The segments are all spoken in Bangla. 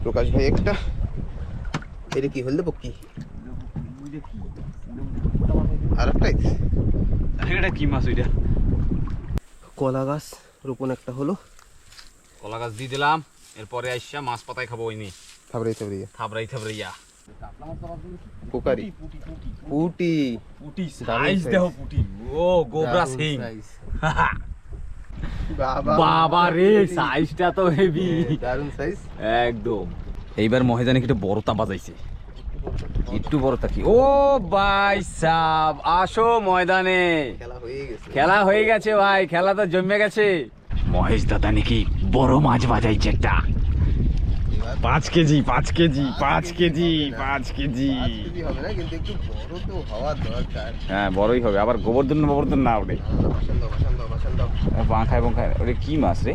প্রকাশ ভাই একটা, এটা কি হলদে পক্ষী আর একটাই, এটা কি মাছ? ওইটা কলা গাছ রোপণ একটা হলো, কলা গাছ দিয়ে দিলাম। এরপরে আইসা মাছ পাতায় খাবো। ওই নিয়ে থাবড়াই থাবড়াইয়া থাবড়াই থাবড়াইয়া কোকারি পুটি পুটি সাইজ দেখো, পুটি ও গোবরা সিং। বাবা রে, সাইজটা তো হেভি, দারুন সাইজ একদম। এইবার মহেজানে একটু বড় তা বাজাইছে, একটু বড় তা কি। ও ভাই সাব, আসো ময়দানে। খেলা হয়ে গেছে ভাই, খেলা তো জমে গেছে। মহেশ দাদা নাকি বড় মাছ বাজাইছে একটা, 5 কেজি 5 কেজি 5 কেজি 5 কেজি হবে না, কিন্তু একটু বড় তো হওয়া দরকার। হ্যাঁ বড়ই হবে, আবার গোবর্ধন না ওঠে। বাঁখায় ওটা কি মাছ রে?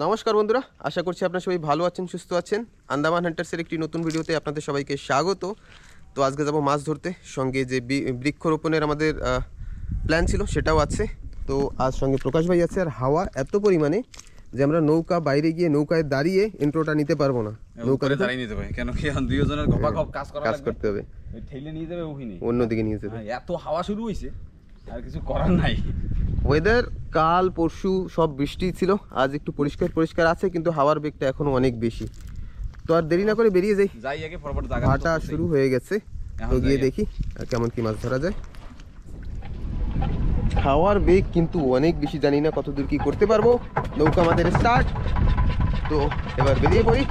নমস্কার বন্ধুরা, আশা করছি আপনারা সবাই ভালো আছেন, সুস্থ আছেন। আন্দামান হান্টার্সের একটি নতুন ভিডিওতে আপনাদের সবাইকে স্বাগত। তো আজকে যাব মাছ ধরতে, সঙ্গে যে বৃক্ষরোপণের আমাদের প্ল্যান ছিল সেটাও আছে। তো আজ সঙ্গে প্রকাশ ভাই আছে, আর হাওয়া এত পরিমাণে যে আমরা নৌকা বাইরে গিয়ে নৌকায় দাঁড়িয়ে ইন্ট্রোটা নিতে পারবো না। নৌকায় দাঁড়িয়ে নিতে হবে, কেন কি দুইজনের ঘপা ঘপ কাজ করতে হবে, ঠেলে নিয়ে যাবে ওখানে, অন্যদিকে নিয়ে যাবে। এত হাওয়া শুরু হয়েছে, আর কিছু করার নাই। ওয়েদার কাল পরশু সব বৃষ্টি ছিল, আজ একটু পরিষ্কার আছে, কিন্তু হাওয়ার বেগটা এখনো অনেক বেশি। তো আর দেরি না করে বেরিয়ে যাই আগে ফরওয়ার্ড জায়গা ভাটা শুরু হয়ে গেছে, তো গিয়ে দেখি কেমন কি মাছ ধরা যায়। হাওয়ার বেগ কিন্তু অনেক বেশি, জানি না কতদূর কি করতে পারবো। নৌকা আমাদের স্টার্ট, তো এবার বেরিয়ে পড়ি।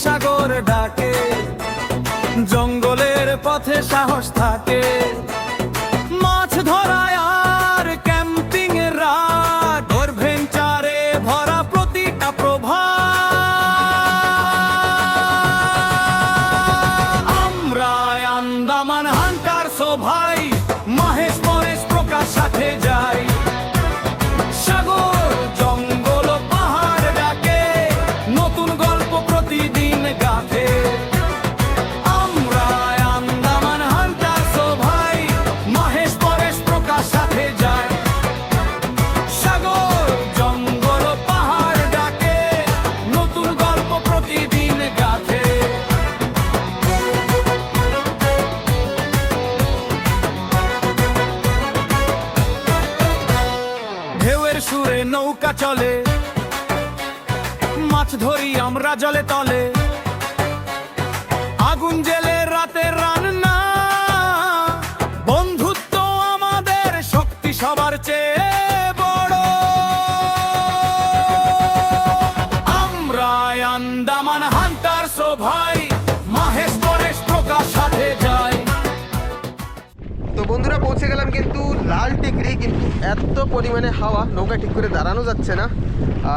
সাগর ডাকে, জঙ্গলের পথে সাহস থাকে, মাছ ধরায় আর ক্যাম্পিং এর রাত, অ্যাডভেঞ্চারে ভরা প্রতিটা প্রভাত। আমরা আন্দামান হান্টার্স ও ভাই, মহেশ পরেশ প্রকাশ সাথে যাই। সাগর জঙ্গল পাহাড় ডাকে, নতুন গল্প প্রতিদিন গাথে। আমরা আন্দামান হান্টার্স ও ভাই, মহেশ পরেশ প্রকাশ সাথে যাই। সাগর জঙ্গল পাহাড় ডাকে, নতুন গল্প প্রতিদিন গাথে। ঢেউয়ের সুরে নৌকা চলে, মাছ ধরি আমরা জলে তলে, আগুন জেলে রাতের রান্না, বন্ধুত্ব আমাদের শক্তি সবার চেয়ে বড়। আমরা আন্দামান হান্টার্স ও ভাই, মহেশ পরেশ প্রকাশ সাথে যাই। তো বন্ধুরা পৌঁছে গেলাম কিন্তু লাল টেকরি, কিন্তু এত পরিমাণে হাওয়া, নৌকা ঠিক করে দাঁড়ানো যাচ্ছে না।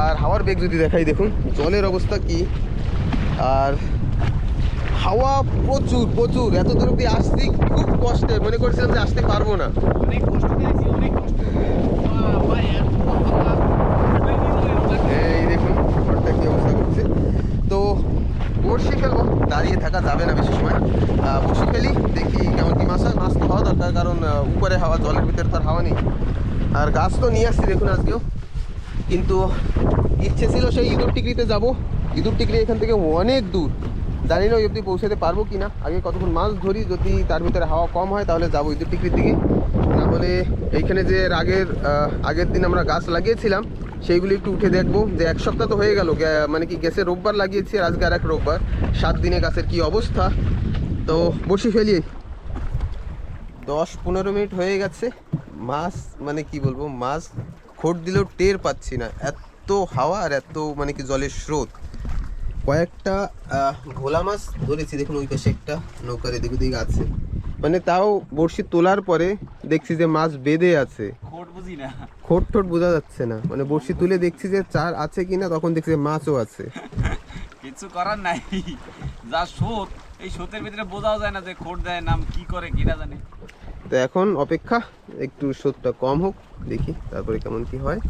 আর হাওয়ার বেগ যদি দেখাই, দেখুন জলের অবস্থা কি। আর হাওয়া প্রচুর প্রচুর, এত দূর অব্দি আসছি খুব কষ্টে, মনে করছিলাম যে আসতে পারবো না। এই দেখুন ঘরটা কি অবস্থা করছে। তো বড়শি ফেলবো, দাঁড়িয়ে থাকা যাবে না বেশি সময়। বড়শি ফেলি, দেখি কেমন কি মাছ হয়। মাছ তো হওয়া দরকার, কারণ উপরে হাওয়া, জলের ভিতরে তার হাওয়া নেই। আর গাছ তো নিয়ে আসছি দেখুন আজকেও, কিন্তু ইচ্ছে ছিল সেই ইঁদুর টিকরিতে যাবো। ইঁদুর টিকরি এখান থেকে অনেক দূর, জানি না ওই অবধি পৌঁছাতে পারবো কি না। আগে কতক্ষণ মাছ ধরি, যদি তার ভিতরে হাওয়া কম হয় তাহলে যাবো ইঁদুর টিকরির দিকে। না হলে এইখানে যে আগের দিন আমরা গাছ লাগিয়েছিলাম সেইগুলি একটু উঠে দেখবো। যে এক সপ্তাহ তো হয়ে গেল, মানে কি গেছে রোববার লাগিয়েছি, আর আজকে আর এক রোববার, 7 দিনে গাছের কি অবস্থা। তো বসি ফেলি, 10-15 মিনিট হয়ে গেছে। মাছ মানে কি বলবো, মাছ খোট দিলেও টের পাচ্ছি না, এত হাওয়া আর এত মানে কি জলের স্রোত। কয়েকটা ভোলা মাছ ধরেছি, দেখুন ওই পাশে একটা নৌকার এদিক ওদিক আছে, মানে তাও বড়শি তোলার পরে দেখছি যে মাছ বেঁধে আছে, খোট ঠোট বোঝা যাচ্ছে না। মানে বড়শি তুলে দেখছি যে চার আছে কিনা, তখন দেখছি যে মাছও আছে। কিছু করার নাই, যা স্রোত এই স্রোতের ভিতরে বোঝাও যায় না যে খোট দেয় নাম কি করে কিনা জানে। তো এখন অপেক্ষা একটু স্রোতটা কম হোক, দেখি তারপরে কেমন কি হয়।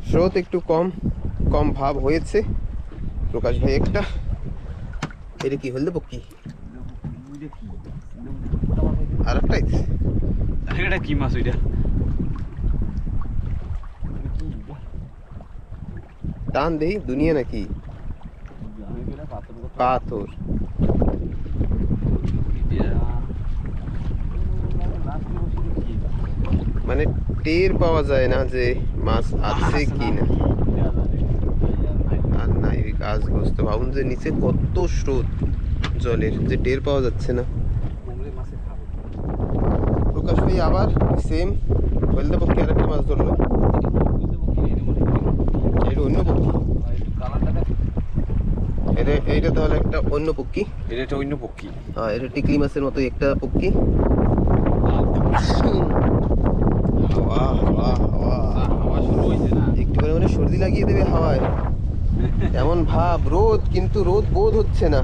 স্রোত একটু কম কম ভাব হয়েছে। প্রকাশ ভাই একটা, এটা কি হলদে পক্ষী আর একটাই এটা কি মাছ ওইটা? টান দেই দুনিয়া নাকি পাথর। মানে টের পাওয়া যায় না যে মাছ আছে কি না। আর নাই ওই গাছ বসতে ভাবুন যে নিচে কত স্রোত জলের, যে টের পাওয়া যাচ্ছে না। প্রকাশ ভাই আবার সেম হলদে পক্ষী আর একটা মাছ ধরলো। এটা অন্য পক্ষী, এইটা তাহলে একটা অন্য পক্ষী। এটা একটা অন্য পক্ষী। হ্যাঁ, এটা টিকলি মাছের মতো একটা পক্ষী। হাওয়া হাওয়া হাওয়া হাওয়া শুরু হয়েছে না? একটু করে মানে সর্দি লাগিয়ে দেবে হাওয়ায় এমন ভাব। রোদ, কিন্তু রোদ বোধ হচ্ছে না।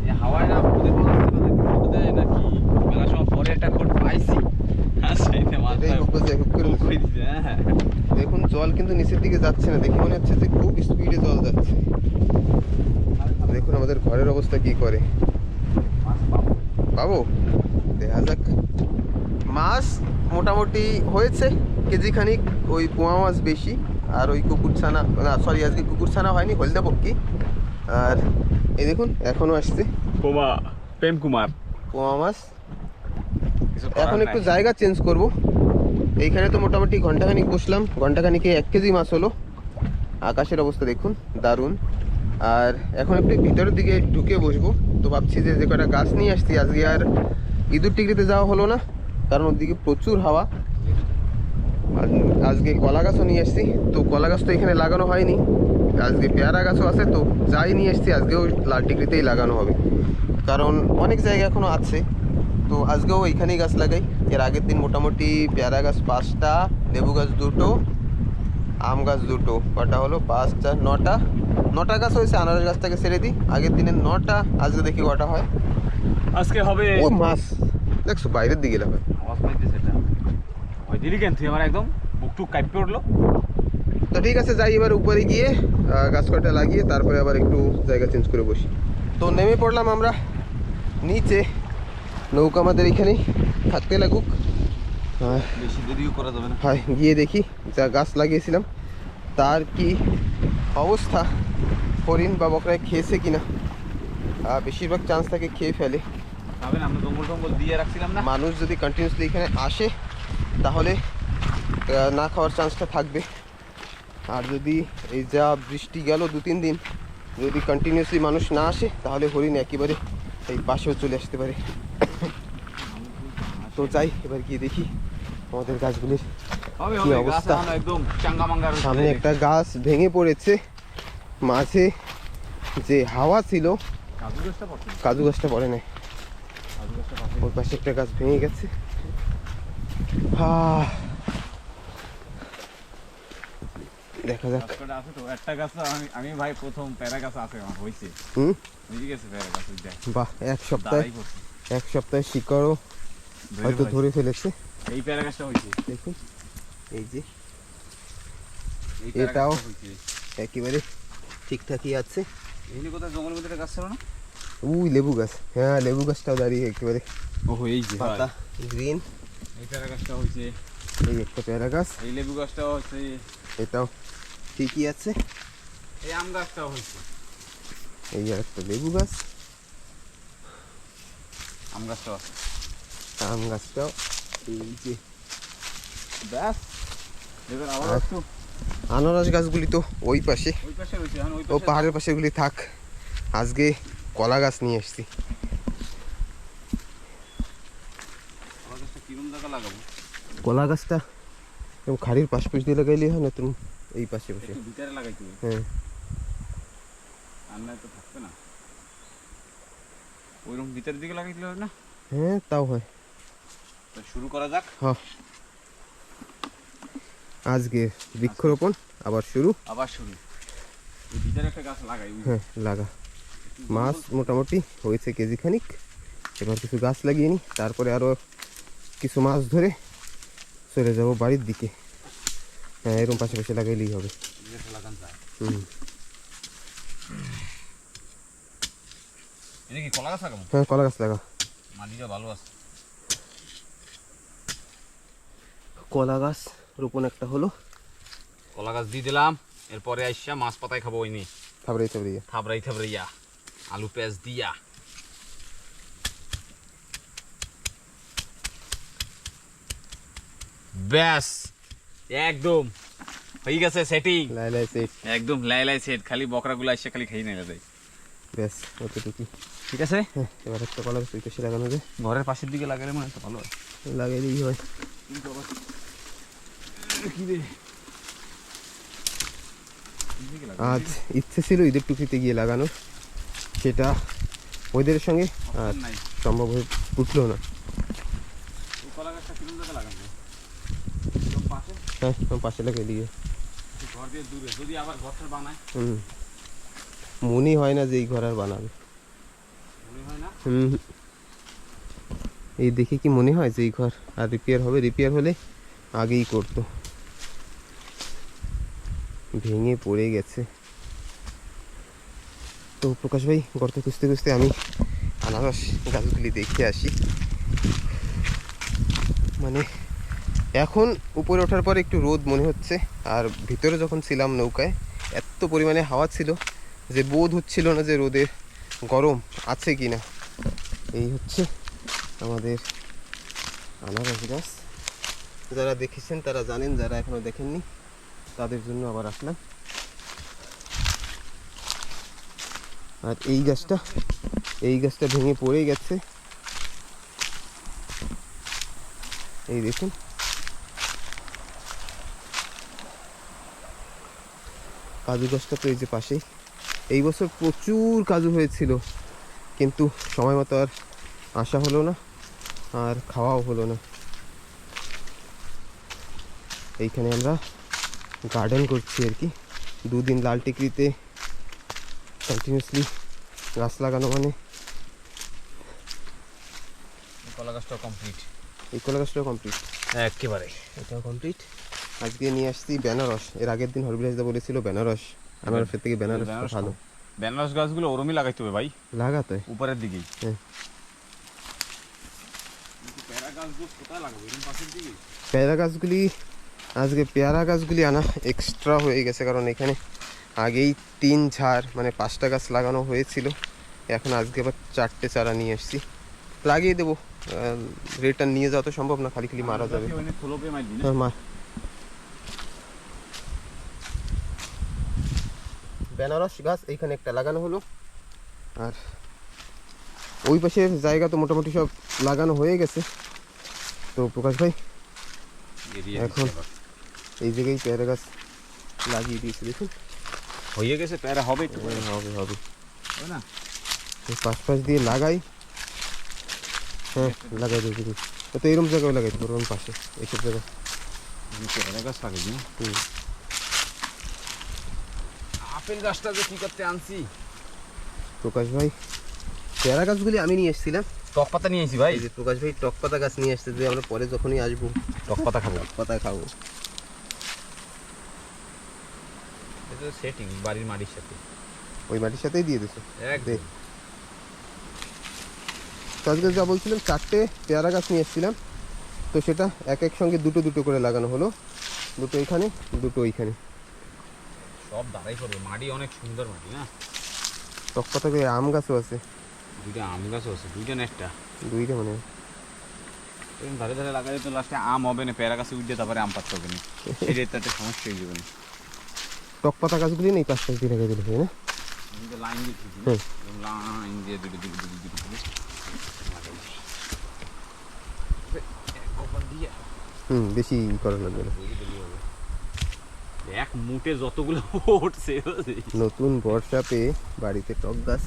এই হাওয়ায় না ওদের খোট দেয় নাকি? মেলা সময় পরে একটা খোট পাইছি, আর সেইটা মাথায় এটাই হুক করে হুক করে দিচ্ছে। করে দিছে। হ্যাঁ, দেখুন জল কিন্তু নিচের দিকে যাচ্ছে না, দেখে মনে হচ্ছে যে খুব স্পিডে জল যাচ্ছে। দেখুন আমাদের ঘরের অবস্থা কি করে। পাবো, দেখা যাক। মাছ মোটামুটি হয়েছে কেজি খানিক, ওই পোয়া মাছ বেশি, আর ওই কুকুরছানা, না সরি আজকে কুকুরছানা হয়নি, হলদে পক্ষী। আর এই দেখুন এখনো আসছে প্রেম কুমার। পোয়া মাছ। এখন একটু জায়গা চেঞ্জ করব। এইখানে তো মোটামুটি ঘন্টাখানিক বসলাম, ঘন্টাখানিকে 1 কেজি মাছ হলো। আকাশের অবস্থা দেখুন দারুণ। আর এখন একটু ভিতরের দিকে ঢুকে বসবো। তো ভাবছি যে যে কটা গাছ নিয়ে আসছি, আজকে আর ইঁদুর টিকরিতে যাওয়া হলো না, কারণ ওদিকে প্রচুর হাওয়া। আজকে কলা গাছও নিয়ে আসছি, তো কলা গাছ তো এখানে লাগানো হয়নি। আজকে পেয়ারা গাছও আছে, তো যাই নিয়ে আসছি আজকেও লাল টিকরিতেই লাগানো হবে, কারণ অনেক জায়গা এখনও আছে। তো আজকেও এইখানেই গাছ লাগাই। এর আগের দিন মোটামুটি পেয়ারা গাছ 5টা, লেবু গাছ 2টো, আম গাছ 2টো, কটা হলো 5 4 9টা গাছ হয়েছে। আনারস গাছটাকে ছেড়ে দিই, আগের দিনে 9টা, আজকে দেখি কটা হয়। আজকে হবে ও মাছ দেখছো বাইরের দিকে লাগাবে। আওয়াজ পাইতেছে এটা। ওই দিলি কেন তুই আমার একদম বুকটুক কাঁপে উঠলো। তো ঠিক আছে, যাই এবার উপরে গিয়ে গাছ কটা লাগিয়ে তারপরে আবার একটু জায়গা চেঞ্জ করে বসি। তো নেমে পড়লাম আমরা নিচে। নৌকা আমাদের এখানেই থাকতে লাগুক। বেশি দেরিও করা যাবে না। হয় গিয়ে দেখি যা গাছ লাগিয়েছিলাম তার কি অবস্থা, হরিণ বা বকরায় খেয়েছে কিনা। বেশিরভাগ চান্স থাকে খেয়ে ফেলে। খাবেন, আমরা জঙ্গল টঙ্গল দিয়ে রাখছিলাম না। মানুষ যদি কন্টিনিউসলি এখানে আসে তাহলে না খাওয়ার চান্সটা থাকবে। আর যদি এই যা বৃষ্টি গেল 2-3 দিন, যদি কন্টিনিউসলি মানুষ না আসে তাহলে হরিণ একেবারে এই পাশেও চলে আসতে পারে। তো যাই এবার গিয়ে দেখি আমাদের গাছগুলির হবে কি হবে, গাছ অবস্থা। এখন একদম চাঙ্গা মাঙ্গা রয়েছে। সামনে একটা গাছ ভেঙে পড়েছে, মাঝে যে হাওয়া ছিল। কাজু গাছটা পড়ছে না। কাজু গাছটা পড়ে নাই, কাজু গাছটা পাশে। ওর পাশে একটা গাছ ভেঙে গেছে। দেখা যাক। গাছটা আছে তো একটা গাছ। আমি ভাই প্রথম প্যারা গাছ আছে আমার হইছে। হুম, বুঝে গেছে প্যারা গাছ ওই দেখ। বাহ, দাঁড়াই পড়ছে। এক সপ্তাহে শিকড়ও হয়তো ধরে ফেলেছে। এই প্যারা গাছটা হইছে। দেখুন এই যে এই প্যারা এটাও গাছটা হইছে। একেবারে ঠিকঠাকই আছে। এখানে কোথায় জঙ্গলের মধ্যে একটা গাছ ছিল না? ওই লেবু গাছ, হ্যাঁ লেবু গাছটাও দাঁড়িয়ে একেবারে ওহো এই যে পাতা গ্রিন। এই প্যারা গাছটা হইছে। এই একটা পেয়ারা গাছ, এই লেবু গাছটাও হইছে। এটাও ঠিকই আছে। এই আম গাছটাও হইছে। এই আর একটা লেবু গাছ, আম গাছটাও আছে। আম গাছটাও এই যে। ব্যাস এবার আবার আর একটু আনারস গাছগুলি তো ওই পাশে, ওই পাশে রয়েছে। এখন ওই ও পাশে পাহাড়ের পাশেগুলি থাক। আজকে কলা গাছ নিয়ে এসছি। কলা গাছটা কিরম জায়গা লাগাবো? কলা গাছটা এবং খাড়ির পাশ দিয়ে লাগাইলে হয় না, তুমি এই পাশে পাশে। একটু ভিতরে লাগাইতে হবে, হ্যাঁ আর না তো থাকবে না। ওইরকম ভিতরের দিকে লাগাইতে হবে না? হ্যাঁ তাও হয়। তো শুরু করা যাক। হ্যাঁ, আজকে বৃক্ষরোপণ আবার শুরু। আবার শুরু। এই ভিতরে একটা গাছ লাগাই হ্যাঁ লাগা। মাছ মোটামুটি হয়েছে কেজি খানিক, এবার কিছু গাছ লাগিয়ে নিই, তারপরে আরও কিছু মাছ ধরে চলে যাব বাড়ির দিকে। হ্যাঁ এরকম পাশাপাশি লাগাইলেই হবে। লাগান যায়। হুম এটা কি কলা গাছ লাগাবো? হ্যাঁ কলা গাছ লাগা। মাটিটা ভালো আছে। কলা গাছ রোপণ একটা হলো। কলা গাছ দিয়ে দিলাম, এরপরে আইসা মাছ পাতায় খাবো। ওইনি খাবড়াই চাবড়িয়ে থাবড়াই থাবড়াইয়া আলু পেঁয়াজ দিয়া। ব্যাস একদম হয়ে গেছে সেটিং, লাই লাই সেট। একদম লাই লাই সেট। খালি বকরাগুলো এসে খালি খেয়ে নেওয়া যায়। ব্যাস অতটুকুই। ঠিক আছে, হ্যাঁ এবার একটা কলা গাছ ওই পাশে লাগানো যায়, ঘরের পাশের দিকে লাগালে মনে হয় ভালো হয়। লাগাইলেই হয়। আজ ইচ্ছে ছিল ঈদের টুকরিতে গিয়ে লাগানোর, সেটা ওদের সঙ্গে আর নাই সম্ভব হয়ে উঠলো না। এই কলা গাছটা কিরম জায়গা লাগানো? পাশে হ্যাঁ আমার পাশে লাগাই দিয়ে। ঘর দিয়ে দূরে যদি আবার ঘরটা বানায় মনে হয় না যে এই ঘর আর বানাবে। মনে হয় না। এই দেখে কি মনে হয় যে এই ঘর আর রিপেয়ার হবে? রিপেয়ার হলে আগেই করতো। ভেঙে পড়ে গেছে। তো প্রকাশ ভাই গর্ত খুঁজতে খুঁজতে আমি আনারস গাছগুলি দেখে আসি। মানে এখন উপরে ওঠার পর একটু রোদ মনে হচ্ছে, আর ভিতরে যখন ছিলাম নৌকায় এত পরিমাণে হাওয়া ছিল যে বোধ হচ্ছিল না যে রোদের গরম আছে কি না। এই হচ্ছে আমাদের আনারস গাছ। যারা দেখেছেন তারা জানেন, যারা এখনো দেখেননি তাদের জন্য আবার আসলাম। আর এই গাছটা ভেঙে পড়ে গেছে, এই দেখুন। কাজু গাছটা তো এই যে পাশেই। এই বছর প্রচুর কাজু হয়েছিল, কিন্তু সময় মতো আর আসা হলো না, আর খাওয়াও হলো না। এইখানে আমরা গার্ডেন করছি আর কি। দুদিন লাল টিকরিতে কন্টিনিউসলি গাছ লাগানো মানে। কলা গাছটা কমপ্লিট, এই কলা গাছটাও কমপ্লিট, একেবারে এটাও কমপ্লিট। আজকে নিয়ে আসছি বেনারস। এর আগের দিন হরবিলাসদা বলেছিল বেনারস, আনারসের থেকে বেনারসটা ভালো। বেনারস গাছগুলো ওরমই লাগাইতে হবে ভাই, লাগাতে উপরের দিকেই। হ্যাঁ। পেয়ারা গাছগুলো কোথায় লাগাবো? এরকম পাশের দিকে। পেয়ারা গাছগুলি আজকে পেয়ারা গাছগুলি আনা এক্সট্রা হয়ে গেছে, কারণ এখানে আগেই 3 ঝাড় মানে 5টা গাছ লাগানো হয়েছিল। এখন আজকে আবার 4টে চারা নিয়ে আসছি, লাগিয়ে দেবো। রিটার্ন নিয়ে যাওয়া তো সম্ভব না, খালি খালি মারা যাবে। হ্যাঁ মা। বেনারস গাছ এইখানে একটা লাগানো হলো, আর ওই পাশের জায়গা তো মোটামুটি সব লাগানো হয়ে গেছে। তো প্রকাশ ভাই এখন এই জায়গায় পেয়ারা গাছ লাগিয়ে দিয়েছে, দেখুন হয়ে গেছে। পেয়ারা হবে একটু পরে। হবে হবে না পাশ দিয়ে লাগাই। হ্যাঁ লাগাই দিয়েছি। তো এরকম জায়গায় লাগাই দেবো, ওরকম পাশে এইসব জায়গায়। পেয়ারা গাছ লাগাই দিন। আপেল গাছটা যে কি করতে আনছি প্রকাশ ভাই, পেয়ারা গাছগুলি আমি নিয়ে এসেছিলাম। টক পাতা নিয়ে এসেছি ভাই। এই যে প্রকাশ ভাই টক পাতা গাছ নিয়ে আসছে, যে আমরা পরে যখনই আসবো টক পাতা খাবো। টক পাতা খাবো। এটা সেটিং বাড়ির মাটির সাথে, ওই মাটির সাথেই দিয়ে দিছো। একদম। তো আজকে যা বলছিলাম 4টে পেয়ারা গাছ নিয়ে এসেছিলাম, তো সেটা এক সঙ্গে দুটো করে লাগানো হলো। দুটো এখানে, দুটো ওইখানে। সব দাঁড়াই করবে, মাটি অনেক সুন্দর মাটি না। টক পাতা করে আম গাছও আছে, 2টা আম গাছও আছে, 2টা না একটা। 2টা মানে। এরকম ধারে ধারে লাগালে তো লাস্টে আম হবে না, পেয়ারা গাছে উঠে তারপরে আম পাততে হবে না। সেটাই তো একটা সমস্যা হয়ে যাবে না। টক পাতা গাছগুলি নেই, 5 দিয়ে লাগাই দিলে হয় না? লাইন দিয়ে দিয়েছি, হুম। লাইন দিয়ে দুটো বেশি করা লাগবে না। এক মুটে যতগুলো উঠছে নতুন বর্ষা পেয়ে বাড়িতে টক গাছ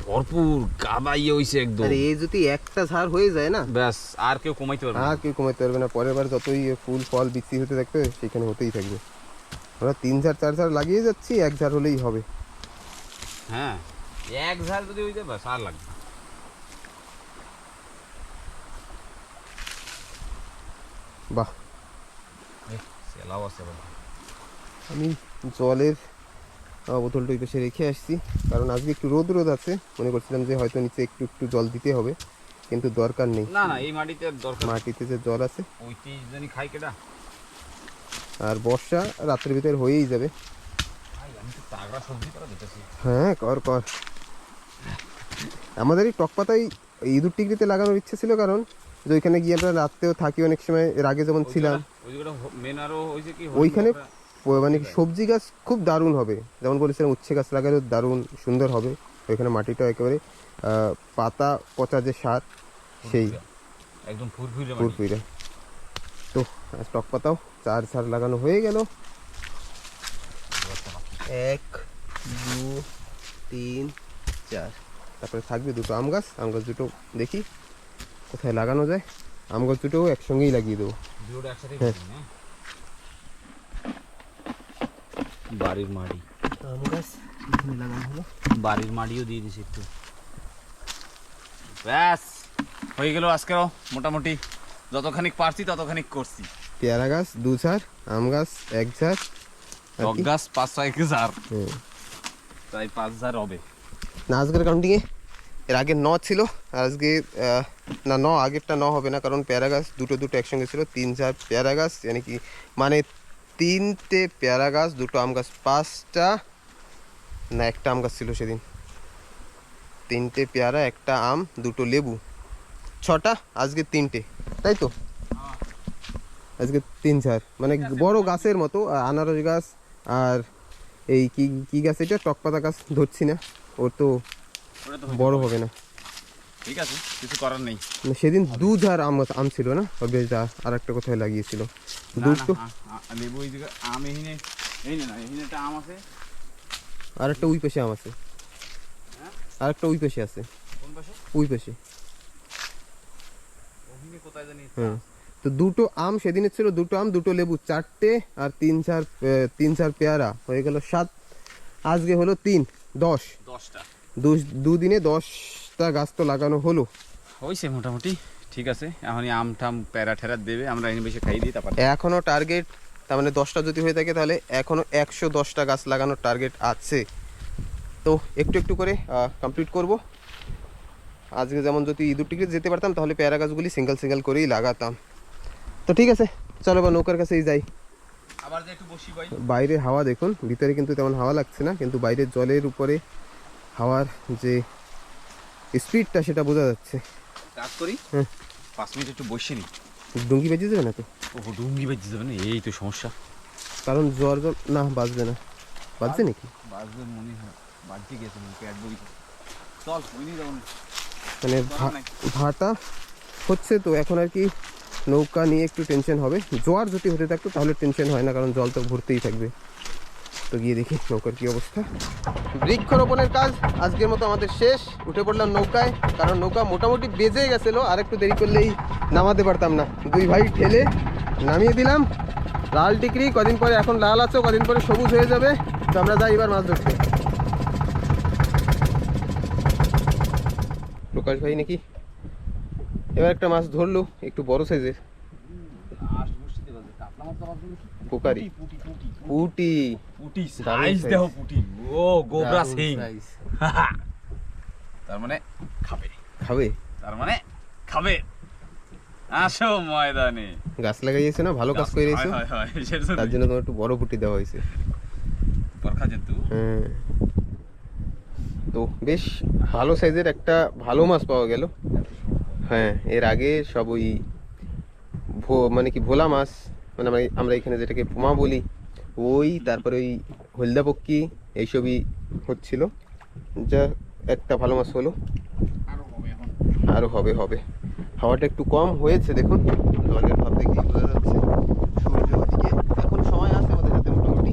ভরপুর গাবাইয়ে হইছে একদম। আর এই যদি একটা ঝাড় হয়ে যায় না, ব্যাস আর কেউ কমাইতে পারবে না। আর কেউ কমাতে পারবে না। পরের বার যতই ফুল ফল বিক্রি হতে থাকবে সেখানে হতেই থাকবে। আমরা 3-4 লাগিয়ে যাচ্ছি, 1 ঝাড় হলেই হবে। হ্যাঁ, এক ঝাড় যদি হইতে বাস আর লাগবে। বাহ, সেলাও আছে বাবা। আমি জলের বোতলটা ওই পাশে রেখে আসছি, কারণ আজকে একটু রোদ আছে। মনে করছিলাম যে হয়তো নিচে একটু একটু জল দিতে হবে, কিন্তু দরকার নেই। না না, এই মাটিতে দরকার। মাটিতে যে জল আছে, ওই জানি খাই কেডা। আর বর্ষা রাত্রের ভিতর হয়েই যাবে। আমি তো তাগড়া সবজি করা দেখতেছি। হ্যাঁ, কর কর। আমাদের এই টক পাতায় ইঁদুর টিকরিতে লাগানোর ইচ্ছে ছিল, কারণ যে ওইখানে গিয়ে আমরা রাত্রেও থাকি অনেক সময়, এর আগে যেমন ছিলাম ওই জায়গাটা মেন আরো হইছে কি ওইখানে মানে কি সবজি গাছ খুব দারুণ হবে। যেমন বলেছিলাম উচ্ছে গাছ লাগালেও দারুণ সুন্দর হবে। ওইখানে মাটিটা একেবারে পাতা পচা যে সার, সেই একদম ফুরফুরে মাটি। ফুরফুরে। তো টক পাতাও 4 ঝাড় লাগানো হয়ে গেল। 1 2 3 4, তারপরে থাকবে 2টো আম গাছ। আম গাছ দুটো দেখি কোথায় লাগানো যায়। আম গাছ দুটো একসঙ্গেই লাগিয়ে দেবো। দুটো একসাথে হ্যাঁ। বাড়ির মাটি, আম গাছ এখানে লাগানো হলো। বাড়ির মাটিও দিয়ে দিছি একটু। ব্যাস হয়ে গেল আজকেও মোটামুটি যতখানি পারছি ততখানি করছি। পেয়ারা গাছ 2 ঝাড়, আম গাছ 1 ঝাড়, আর টক কি? গাছ 5-6 ঝাড়, হুম। তাই 5 ঝাড় হবে। না, আজকের কাউন্টিংয়ে এর আগে 9 ছিল, আর আজকে না 9, আগেরটা 9 হবে না, কারণ পেয়ারা গাছ দুটো একসঙ্গে ছিল। 3 ঝাড় পেয়ারা গাছ, মানে কি মানে 3টে পেয়ারা গাছ, 2টো আম গাছ, 5টা না 1টা আম গাছ ছিল সেদিন। 3টে পেয়ারা, 1টা আম, 2টো লেবু, 6টা। আজকে 3টে, তাই তো? আজকে 3 ঝাড়, মানে বড় গাছের মতো। আনারস গাছ আর এই কি কি গাছ, এটা টক পাতা গাছ ধরছি না, ওর তো ওটা তো বড় হবে না। ঠিক আছে, কিছু করার নেই। না, সেদিন 2 ঝাড় আম ছিল না, বেশটা আর একটা কোথায় লাগিয়েছিল দুটো। লেবু এই জায়গায়, আম এখানে এই না, এখানে একটা আম আছে, আর একটা ওই পাশে আম আছে, আর একটা ওই পাশে আছে, কোন পাশে? ওই পাশে। ওখানে কোথায় জানি। হ্যাঁ, তো 2টো আম সেদিনের ছিল, 2টো আম, 2টো লেবু, 4টে, আর 3 ঝাড় পেয়ারা, হয়ে গেল 7। আজকে হলো 3, 10। 10টা, 2 দিনে 10টা গাছ তো লাগানো হলো। হয়েছে মোটামুটি। ঠিক আছে, এখনই আম টাম প্যারা ঠেরা দেবে, আমরা এখানে বেশি খাই দিই। তারপর এখনো টার্গেট, তার মানে 10টা যদি হয়ে থাকে তাহলে এখনো 110টা গাছ লাগানোর টার্গেট আছে। তো একটু একটু করে কমপ্লিট করব। আজকে যেমন যদি ইঁদুর টিকিট যেতে পারতাম, তাহলে পেয়ারা গাছগুলি সিঙ্গেল করেই লাগাতাম। তো ঠিক আছে, চলো বা নৌকার কাছেই যাই। আবার যে একটু বসি ভাই। বাইরের হাওয়া দেখুন, ভিতরে কিন্তু তেমন হাওয়া লাগছে না, কিন্তু বাইরের জলের উপরে হাওয়ার যে স্পিডটা সেটা বোঝা যাচ্ছে। কাজ করি, হ্যাঁ। 5 মিনিট একটু বসে নি। ডুঙ্গি বেজে যাবে না তো? ও ডুঙ্গি বাজতে যাবে না, এই তো সমস্যা। কারণ জ্বর না, বাজবে না। বাজছে নাকি? বাজবে মনে হয়, বাজতে গেছে মনে পেট বই। চল ওইনি যাও। মানে ভাটা হচ্ছে তো এখন, আর কি নৌকা নিয়ে একটু টেনশন হবে। জোয়ার যদি হতে থাকতো তাহলে টেনশন হয় না, কারণ জল তো ভরতেই থাকবে। তো গিয়ে দেখি নৌকার কি অবস্থা। বৃক্ষরোপণের কাজ আজকের মতো আমাদের শেষ। উঠে পড়লাম নৌকায়, কারণ নৌকা মোটামুটি বেজে গেছিলো, আর একটু দেরি করলেই নামাতে পারতাম না। 2 ভাই ঠেলে নামিয়ে দিলাম। লাল টিকরি কদিন পরে, এখন লাল আছে, কদিন পরে সবুজ হয়ে যাবে। তো আমরা যাই এবার মাছ ধরতে। প্রকাশ ভাই নাকি এবার একটা মাছ ধরলো, একটু বড় সাইজের পোকারি। পুটি পুটি দারুণ সাইজ size। দেখো, পুটি ও গোবরা দারুণ সিং। size। তার মানে খাবে, খাবে? তার মানে খাবে। আসো ময়দানে। গাছ লাগাইয়েছে না, ভালো কাজ করে রয়েছে, হয়, হয়, সেটা তার জন্য তোমার একটু বড় পুটি দেওয়া হয়েছে। বরখা জন্তু। হ্যাঁ, তো বেশ ভালো সাইজের একটা ভালো মাছ পাওয়া গেল। হ্যাঁ, এর আগে সব ওই মানে কি ভোলা মাছ, মানে আমরা এখানে যেটাকে পোমা বলি, ওই তারপরে ওই হলদা পক্ষী, এইসবই হচ্ছিল। যা একটা ভালো মাছ হলো, আরও হবে। হাওয়াটা একটু কম হয়েছে, দেখুন জলের ভাব দেখেই বোঝা যাচ্ছে। সূর্য ওদিকে, এখন সময় আছে আমাদের হাতে মোটামুটি।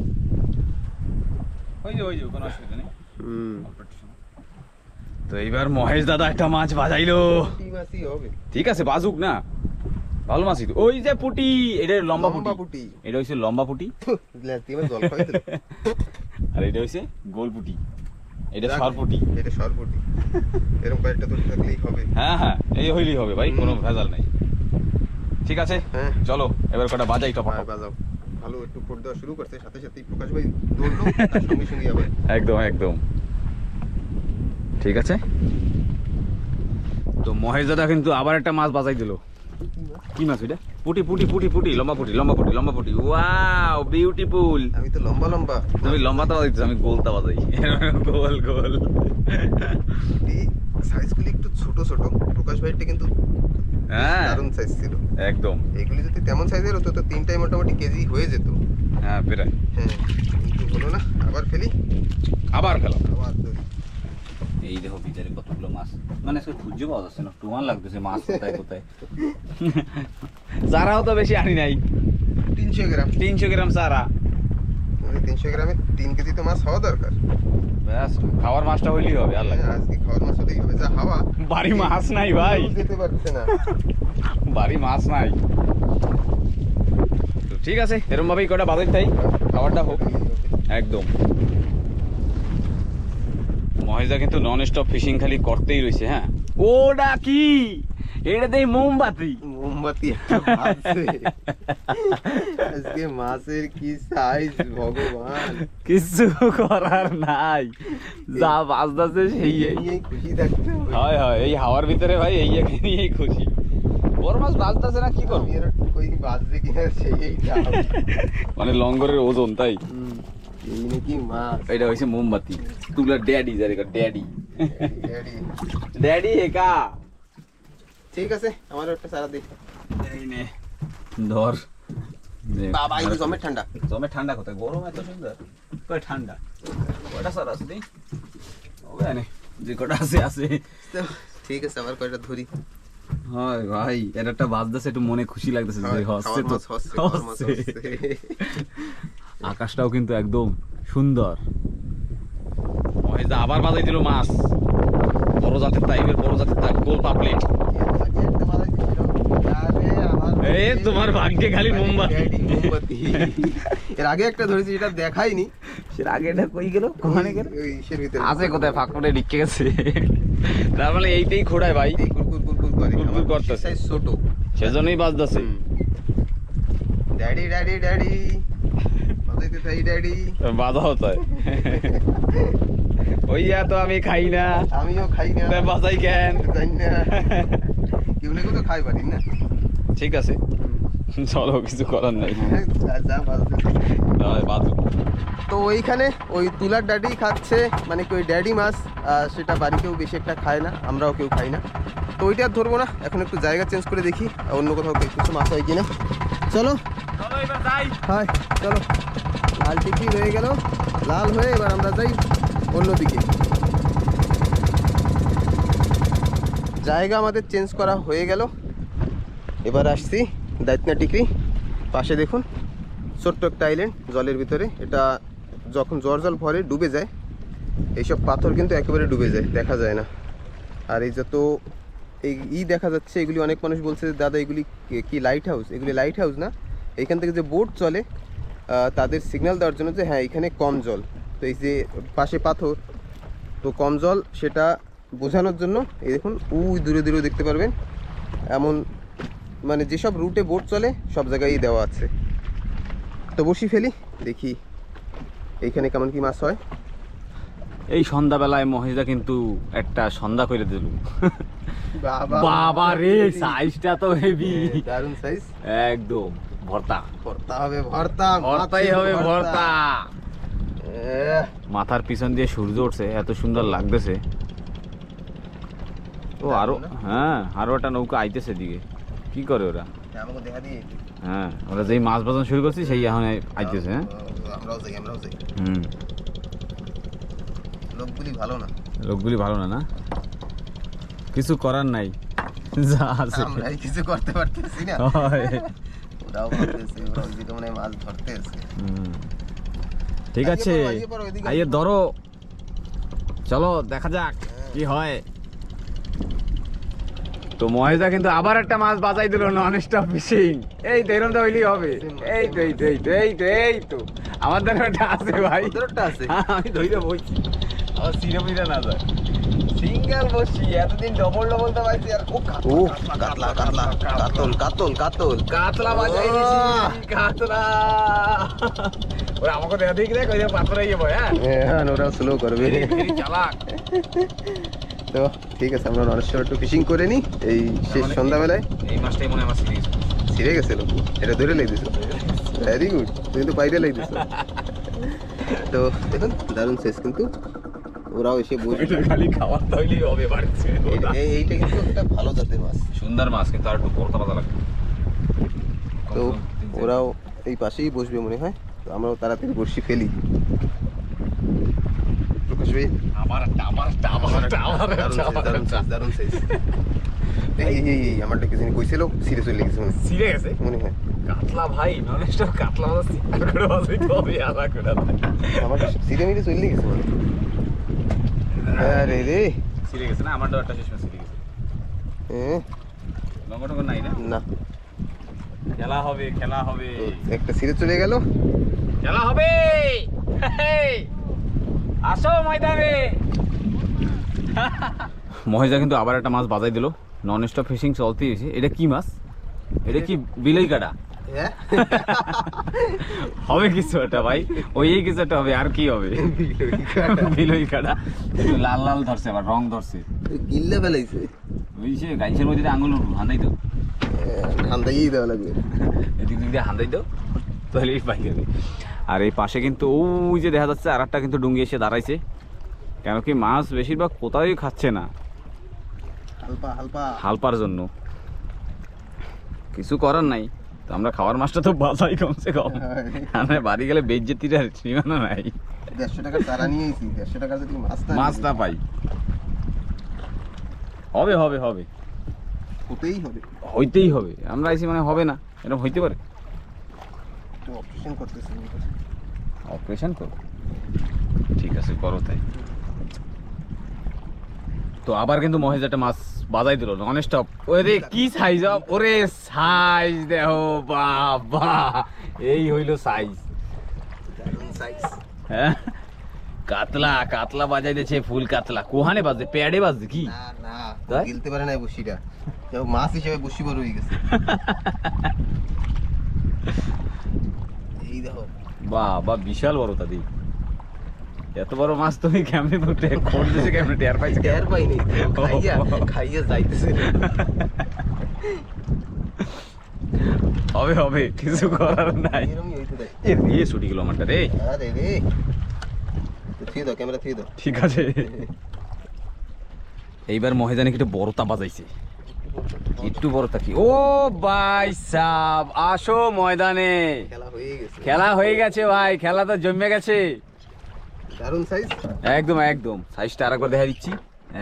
ওই যে কোনো অসুবিধা নেই। হুম, তো এইবার মহেশ দাদা একটা মাছ বাজাইলো। পুঁটি মাছই হবে। ঠিক আছে, বাজুক না, ভালো মাছই তো। ওই যে পুটি, এটা লম্বা লম্বা পুটি, পুটি। এটা হচ্ছে লম্বা পুটি, জল খাওয়াই দিল। আর এটা হচ্ছে গোল পুটি, এটা যাক, সর পুটি। এটা সরপুটি। এরকম কয়েকটা দড়ি থাকলেই হবে। হ্যাঁ হ্যাঁ, এই হইলেই হবে ভাই, কোনো ভেজাল নাই। ঠিক আছে, হ্যাঁ। চলো এবার কটা বাজাই টপ আর বাজাও। ভালো একটু ফোট দেওয়া শুরু করছে, সাথে সাথেই প্রকাশ ভাই দৌড়লো, তার সঙ্গে সঙ্গে আবার একদম একদম। ঠিক আছে, তো মহেশ দাদা কিন্তু আবার একটা মাছ বাজাই দিল। কি মাছ এটা? পুটি পুটি পুটি পুটি, লম্বা পুটি লম্বা পুটি লম্বা পুটি। Wow, beautiful. আমি তো লম্বা লম্বা। তুমি লম্বা তাওয়া দিচ্ছ, আমি গোলতা বাজাই। গোল গোল। এই সাইজগুলি একটু ছোট ছোট। প্রকাশ ভাইটা কিন্তু হ্যাঁ দারুণ সাইজ ছিল। একদম। এইগুলি যদি তেমন সাইজের হতো তো তিনটাই মোটামুটি কেজি হয়ে যেত। হ্যাঁ প্রায়। হ্যাঁ, কিন্তু হলো না। আবার ফেলি, আবার খেলো। আবার ধরি। এই দেখো ভিতরে কতগুলো মাছ, মানে আজকে খুঁজে পাওয়া যাচ্ছে না, টুমান লাগতেছে মাছ কোথায় কোথায়। চারাও তো বেশি আনি নাই, 300 গ্রাম। 300 গ্রাম চারা। 300 গ্রামে 3 কেজি তো মাছ হওয়া দরকার। ব্যাস, খাওয়ার মাছটা হইলেই হবে। আল্লাহ, হ্যাঁ, আজকে খাওয়ার মাছ হলেই হবে। যা হাওয়া, বাড়ি মাছ নাই ভাই, যেতে পারছে না। বাড়ি মাছ নাই। তো ঠিক আছে, এরকম ভাবেই কটা বাজার তাই খাবারটা হোক। একদম। মহেশদা কিন্তু নন স্টপ ফিশিং খালি করতেই রয়েছে। হ্যাঁ, ওটা কি? এটা দেই মোমবাতি। মোমবাতি একটা ভাসছে। আজকে মাছের কি সাইজ ভগবান! কিছু করার নাই, যা বাজদাছে সেই। নিয়েই খুশি থাকতে হবে। হয় হয়, এই হাওয়ার ভিতরে ভাই এই নিয়েই খুশি। বড় মাছ বাজতেছে না, কি করবো? আমি আর কই বাজবে কিনা সেই ডাউট। মানে লঙ্গরের ওজন তাই। এই নাকি মাছ। এটা হইছে মোমবাতি। তুলার ড্যাডি যারে ড্যাডি। ড্যাডি। ড্যাডি একা। ঠিক আছে, আমার একটা সারা দে। এই নে ধর। বাবা, এই জমে ঠান্ডা। জমে ঠান্ডা কোথায়? গরম এত সুন্দর। কই ঠান্ডা? কয়টা সার আছে দি? ওবে নে, যে কটা আছে আছে। ঠিক আছে, আবার কয়টা ধরি। হয় ভাই, এর একটা বাজদাছে, একটু মনে খুশি লাগতেছে যে হচ্ছে তো। হচ্ছে। আকাশটাও কিন্তু একদম সুন্দর। মহেশদা আবার বাজাই দিল মাছ। বড় জাতের টাইপের, বড় জাতের গোল পাপলেট। এই তোমার ভাগ্যে খালি মোমবাতি। এর আগে একটা ধরেছি, যেটা দেখাইনি। সের আগে এটা কই গেল? কোখানে গেল? ওই ইসের ভিতরে আছে কোথায়? ফাঁক করে ঢুকে গেছে। তার মানে এইটাই খোড়ায় ভাই, এই কুরকুর কুরকুর করে। কুরকুর আমার করতেছে। সাইজ ছোট। সেজন্যই বাজদাছে। ড্যাডি ড্যাডি ড্যাডি বাজাইতে চাই ড্যাডি। বাধা হতায়। ওইয়া তো আমি খাই না, আমিও খাই না। তাই বাজাই কেন? জানি না। কেউ না কেউ তো খাই পারি না। ঠিক আছে, চলো, কিছু করার নাই। যা বাজতেছে। বাজু। তো ওইখানে ওই তুলার ড্যাডি খাচ্ছে, মানে কি ওই ড্যাডি মাছ, সেটা বাড়িতেও বেশি একটা খায় না, আমরাও কেউ খাই না। তো ওইটা আর ধরবো না, এখন একটু জায়গা চেঞ্জ করে দেখি অন্য কোথাও কিছু মাছ হয় কিনা। চলো চলো এবার যাই। হাই, চলো। লাল টিকি হয়ে গেল, লাল হয়ে এবার আমরা যাই অন্যদিকে। জায়গা আমাদের চেঞ্জ করা হয়ে গেল। এবার আসছি দায়িত্না টিকরি। পাশে দেখুন ছোট্ট একটা আইল্যান্ড জলের ভিতরে। এটা যখন জল ভরে ডুবে যায়, এইসব পাথর কিন্তু একেবারে ডুবে যায়, দেখা যায় না। আর এই যত এই দেখা যাচ্ছে, এগুলি অনেক মানুষ বলছে যে দাদা এগুলি কি লাইট হাউস? এগুলি লাইট হাউস না, এইখান থেকে যে বোট চলে তাদের সিগন্যাল দেওয়ার জন্য যে হ্যাঁ এখানে কম জল। তো এই যে পাশে পাথর, তো কম জল সেটা বোঝানোর জন্য এই দেখুন ওই দূরে দূরে দেখতে পারবেন এমন, মানে যেসব রুটে বোট চলে সব জায়গায় দেওয়া আছে। তো বসি ফেলি, দেখি এইখানে কেমন কি মাছ হয়। এই সন্ধ্যাবেলায় মহেশদা কিন্তু একটা সন্ধ্যা করে দিল। বাবা বাবা রে, সাইজটা তো হেভি, দারুণ সাইজ। একদম ভর্তা। ভর্তা হবে, ভর্তা, ভর্তাই হবে ভর্তা। এহ, মাথার পিছন দিয়ে সূর্য উঠছে, এত সুন্দর লাগতেছে। ও আরো, হ্যাঁ আরো একটা নৌকা আইতেছে দিকে। কি করে ওরা? আমাকে দেখা দিয়ে। হ্যাঁ, ওরা যেই মাছ বাজানো শুরু করছি সেই এখন আইতেছে। হ্যাঁ, আমরাও যাই, আমরাও যাই। হুম, লোকগুলি ভালো না। লোকগুলি ভালো না, না কিছু করার নাই, যা আছে আমরাই কিছু করতে পারতেছি না। হয়। ওরাও ভাবতেছে, ওরা ওইদিকে মনে হয় মাছ ধরতে আছে। হুম, ঠিক আছে, আইয়ে পড়ো, এদিকে আইয়ে ধরো, চলো দেখা যাক কি হয়। তো মহেশদা কিন্তু আবার একটা মাছ বাজাই দিল নন স্টপ ফিশিং। এই তো এরকম তো হইলেই হবে। এই তো এই তো এই তো এই তো এই তো আমার দ্বারা একটা আছে ভাই, তোরটা আছে। আমি ধইরে বইছি আমার সিরমিরা না যায় সিঙ্গেল বসি এতদিন ডবল ডবল তো পাইছি আর ও ও কাতলা কাতলা কাতল কাতল কাতল কাতলা বাজাই দিছি কাতলা। ওরা আমাকে দেখা দেখি দেখ ওই যে পাথরে গিয়ে বয়। হ্যাঁ ওরা স্লো করবে। ভেরি চালাক। তো ঠিক আছে, আমরা নরেশ্বর একটু ফিশিং করে নিই এই শেষ সন্ধ্যাবেলায়। এই মাছটাই মনে হয় আমার সিরিজ ছিঁড়ে গেছিল, এটা ধরে লেগে দিছো। ভেরি গুড, তুমি কিন্তু বাইরে লেগে দিছো। তো দেখুন দারুণ শেষ, কিন্তু ওরাও এসে বসবে। খালি খাওয়া তৈরি হবে বাড়ছে। এইটা কিন্তু একটা ভালো জাতের মাছ। সুন্দর মাছ, কিন্তু আর একটু বড়টা পাতা লাগবে। তো ওরাও এই পাশেই বসবে মনে হয়, তো আমরাও তাড়াতাড়ি বসি ফেলি। প্রকাশ ভাই দারুণ সাইজ। এই আমারটা কিছু কইছিল সিরিয়াস হয়ে লেগেছে ছিঁড়ে গেছে মনে হয়। কাতলা ভাই ননস্টপ কাতলা মাছ সিয়ার করে বাজাইতে হবে আলা করে। আমার সিরিয়াস মিলে চলে গেছে মানে। আরে রে ছিঁড়ে গেছে না, আমার ডরটা শেষ ছিঁড়ে গেছে। হ্যাঁ লঙ্গটা নাই না, না, খেলা হবে খেলা হবে তো একটা সিরিয়াস চলে গেল। খেলা হবে। আসো ময়দানে। মহেশদা কিন্তু আবার একটা মাছ বাজাই দিল, নন স্টপ ফিশিং চলতেই হয়েছে। এটা কি মাছ? এটা কি বিলাই কাটা? হ্যাঁ হবে কিছু একটা ভাই, ওই কিছু একটা হবে। আর কি হবে? বিলাই কাটা। একটু লাল লাল ধরছে, আবার রং ধরছে। গিল্লা ফেলাইছে, ওই যে গাইছের মধ্যে আঙুল হান্দাই তো, ঠান্দাই দেওয়া লাগবে। এদিক দিক দিয়ে হান্দাই তো, তাহলে পাই যাবে। আর এই পাশে কিন্তু ওই যে দেখা যাচ্ছে আর একটা কিন্তু ডুঙ্গি এসে দাঁড়াইছে। কেন কি মাছ বেশিরভাগ কোথায় খাচ্ছে না, হালপা হালপা হালপার জন্য। কিছু করার নাই, তো আমরা খাওয়ার মাছটা তো বাঁচাই কমসে কম। আমরা বাড়ি গেলে বেজ্জেতির আর সীমানা নাই। 150 টাকা চারা নিয়ে এসেছি, 150 টাকা যদি মাছ না পাই। হবে হবে হবে, হতেই হবে, হইতেই হবে। আমরা আইসি মানে হবে না, এরকম হইতে পারে। একটু অপারেশন করতেছি। অপারেশন করো, ঠিক আছে করো তাই। তো আবার কিন্তু মহেশ একটা মাছ বাজাই দিল নন স্টপ। ওরে কি সাইজ! ওরে সাইজ দেখো বাবা, এই হইল সাইজ। দারুণ সাইজ। হ্যাঁ কাতলা কাতলা বাজাই দিয়েছে, ফুল কাতলা। কোহানে বাজছে? প্যাডে বাজছে কি? না না, তাই? গিলতে পারে না এই বসিটা, মাছ হিসেবে বসি বড় হয়ে গেছে। এই দেখো বাবা বিশাল বড় দাদি, এত বড় মাছ তুমি কেমনে ফুটে করতেছে, কেমনে টের পাইছে? টের পাইনি, খাইয়া খাইয়া যাইতেছে। হবে হবে, কিছু করার নাই। এরকমই হইতে দেয়। এ ছুটি গেল আমারটা রে। আরে রে, তো থিয়ে দাও, ক্যামেরা থিয়ে দাও। ঠিক আছে। এইবার মহেদানে একটু বড়তা বাজাইছে, একটু বড়তা কি। ও ভাই সাব, আসো ময়দানে। খেলা হয়ে গেছে, খেলা হয়ে গেছে ভাই, খেলা তো জমে গেছে। দারুণ সাইজ। একদম একদম, সাইজটা আরেকবার দেখা দিচ্ছি।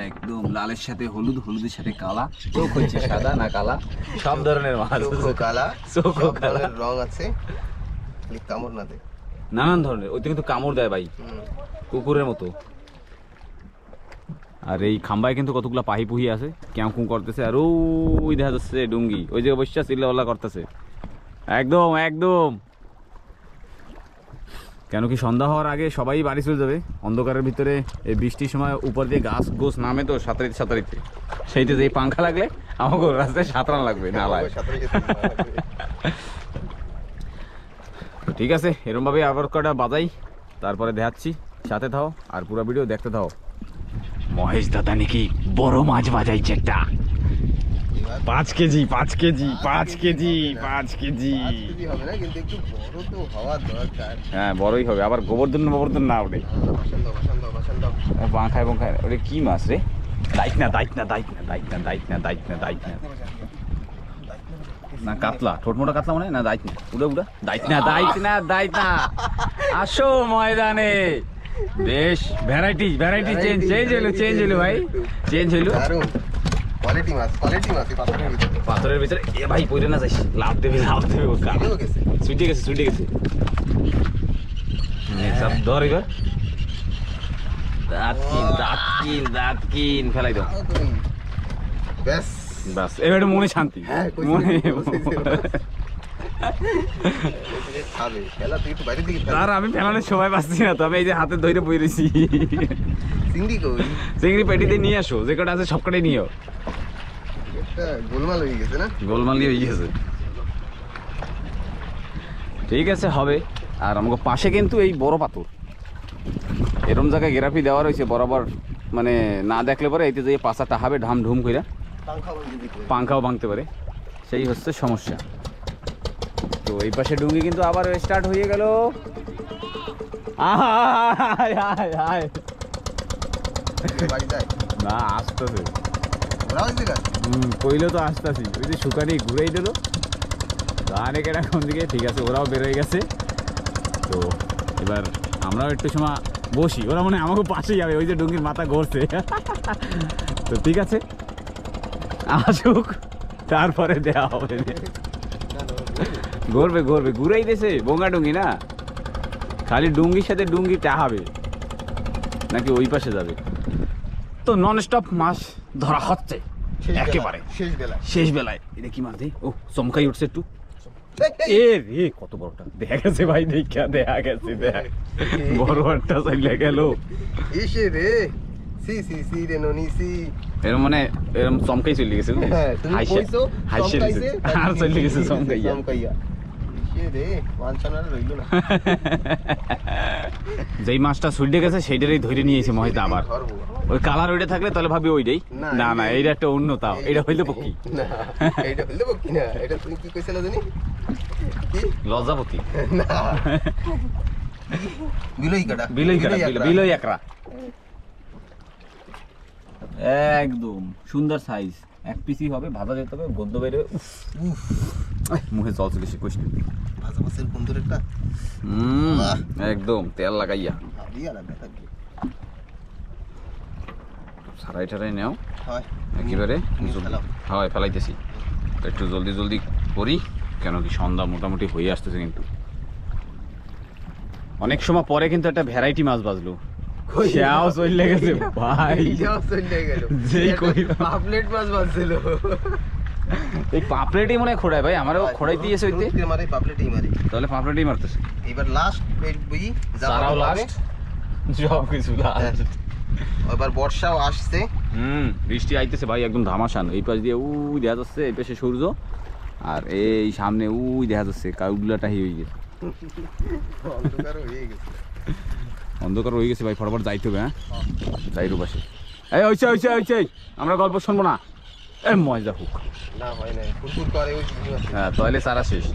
একদম লালের সাথে হলুদ, হলুদের সাথে কালা, চোখ হচ্ছে সাদা না কালা, সব ধরনের মাছ। চোখো কালা, চোখো সব কালা, ধরনের রং আছে, খালি কামড় না দেয়। নানান ধরনের। ওইটা কিন্তু কামড় দেয় ভাই, কুকুরের মতো। আর এই খাম্বায় কিন্তু কতগুলো পাহি পুহি আছে, ক্যাঁকুম করতেছে। আর ওই দেখা যাচ্ছে ডুঙ্গি, ওই যে অবশ্য চিল্লাওয়াল্লা করতেছে। একদম একদম, কেন কি সন্ধ্যা হওয়ার আগে সবাই বাড়ি চলে যাবে। অন্ধকারের ভিতরে এই বৃষ্টির সময় উপর দিয়ে গাছ গোছ নামে তো সাঁতারিতে সাঁতারিতে, সেইতে যে পাংখা লাগলে আমাকে রাস্তায় সাঁতরান লাগবে নালায়। তো ঠিক আছে, এরমভাবে আবার কটা বাজাই, তারপরে দেখাচ্ছি। সাথে থাও আর পুরো ভিডিও দেখতে থাও। মহেশ দাদা নাকি বড় মাছ বাজাইছে একটা, 5 কেজি 5 কেজি 5 কেজি 5 কেজি। হবে না, কিন্তু একটু বড় তো হওয়া দরকার। হ্যাঁ বড়ই হবে, আবার গোবর্ধন না ওঠে। বাসান দাও, বাসান দাও, বাসান দাও। পাংখায় পাংখায়। ওরে কি মাছ রে? দাইত না দাইত না দাইত না দাইত না দাইত না দাইত না দাইত না না কাতলা, ঠোঁট মোটা কাতলা মনে হয় না। দাইত না, উড়া উড়া। দাইত না দাইত না দাইত না। আসো ময়দানে। বেশ ভ্যারাইটি ভ্যারাইটি চেঞ্জ হইলো ভাই, চেঞ্জ হইলো। দারুণ কোয়ালিটি মাছ, কোয়ালিটি মাছ এই পাথরের ভিতরে। পাথরের ভিতরে এ ভাই পড়ে না যাইস, লাভ দেবে ও কার চলেও গেছে। ছুটে গেছে। সব ধর এবার। দাঁত কিন ফেলাই দাও। ব্যাস বাস এবার মনে শান্তি। হ্যাঁ, কইছি, মনে খাবে খেলা তুই একটু বাইরের দিকে ফেল। আর আমি ফেলানোর সময় পাচ্ছি না, তবে এই যে হাতে ধরে বই রয়েছি। চিংড়ি কই চিংড়ি পেটিতে নিয়ে আসো, যে কটা আছে সব কটাই নিও। একটা গোলমাল হয়ে গেছে না? গোলমালি হয়ে গেছে। ঠিক আছে হবে। আর আমাকে পাশে কিন্তু এই বড় পাথর, এরম জায়গায় গ্রাফি দেওয়া রয়েছে বরাবর, মানে না দেখলে পরে এইতে যে পাশাটা হবে ঢাম ঢুম কইরা পাংখা ভাঙিয়ে দিতে হবে। পাংখাও ভাঙতে পারে, সেই হচ্ছে সমস্যা। তো এই পাশে ডুঙ্গি কিন্তু আবার স্টার্ট হয়ে গেল। আয় আয় আয়। বাড়ি যায় না আসতেছে, ওরা ওই দিকে আছে। কইলেও তো আসতেছি, ওই যে শুকানি ঘুরেই দিল গানে কেনা কোন দিকে। ঠিক আছে, ওরাও বেরোয় গেছে। তো এবার আমরাও একটু সময় বসি, ওরা মনে হয় আমাকে পাশেই যাবে, ওই যে ডুঙ্গির মাথা ঘুরছে। তো ঠিক আছে আসুক, তারপরে দেওয়া হবে। ঘুরবে ঘুরবে, ঘুরেই দিয়েছে বোঙ্গা ডুঙ্গি না, খালি ডুঙ্গির সাথে ডুঙ্গি টাহাবে নাকি ওই পাশে যাবে। তো নন স্টপ মাছ ধরা হচ্ছে একেবারে শেষ বেলা। শেষ বেলায়। এটা কি মাছ? ও চমকাই উঠছে একটু। এ রে কত বড়টা দেখা গেছে ভাই, দেখা গেছে, দেখ বড় একটা চাইলে গেল। এসে রে সি সি সি রে ননি সি। এরম মানে এরম চমকাই চলে গেছে, হ্যাঁ, তুমি কইছো হাসি চমকাইছে, আর চলে গেছে চমকাইয়া। চমকাইয়া। এসে রে মানছানার রইলো না। যেই মাছটা ছুটে গেছে সেইটারই ধরে নিয়ে এসে মহিতা আবার। ধরবো। ওই কালার ওইটা থাকলে তাহলে ভাবি ওইটাই। না, না না, এইটা একটা অন্য, তাও এটা হইলে পক্ষী না এটা হইলো কি না, এটা তুমি কি কইছিলা জানি? কি লজ্জাপতি না বিলই কাটা, বিলই কাটা, কাটা। বিলই একরা একদম সুন্দর সাইজ। এক পিসি হবে, ভাজা যেতে হবে, গদ্য বেরোবে। উফ, মুখে জল চলে এসে কইস না। ভাজা মাছের বন্ধুর একটা বাহ। একদম তেল লাগাইয়া ভাবি আলাদা থাকবে। সারাই টারাই নেও হয় একেবারে। তুমি ফেলাও। হয় ফেলাইতেছি, একটু জলদি জলদি করি, কেন কি সন্ধ্যা মোটামুটি হয়ে আসতেছে। কিন্তু অনেক সময় পরে কিন্তু একটা ভ্যারাইটি মাছ বাজলো, সেও চলে গেছে ভাই। এইটাও চলে গেল। যেই একটা কই পাপলেট মাছ বাজছিল। এই পাপলেটই মনে হয় খোড়ায় ভাই, আমারও খোড়াই দিয়েছে ওইতে। রুটকে মারে পাপলেটই মারে। তাহলে পাপলেটই মারতেছে। এবার লাস্ট পেট বই তারাও লাস্ট, সব কিছু লাস্ট। এবার বর্ষাও আসছে। বৃষ্টি আইতেছে ভাই, একদম ধামাসান। এই পাশ দিয়ে উই দেখা যাচ্ছে, এই পাশে সূর্য, আর এই সামনে উই দেখা যাচ্ছে কাউগুলাটা হয়ে গেছে, অন্ধকার হয়ে গেছে। অন্ধকার হয়ে গেছে ভাই। ফটাফট যাইতে হবে। হ্যাঁ যাইরু পাশে। এই হইছে হইছে হইছে, আমরা গল্প শুনবো না। এই মজা হোক না হয় না, ফুরফুর করে ওই জিনিস আছে। হ্যাঁ, তাহলে সারা শেষ।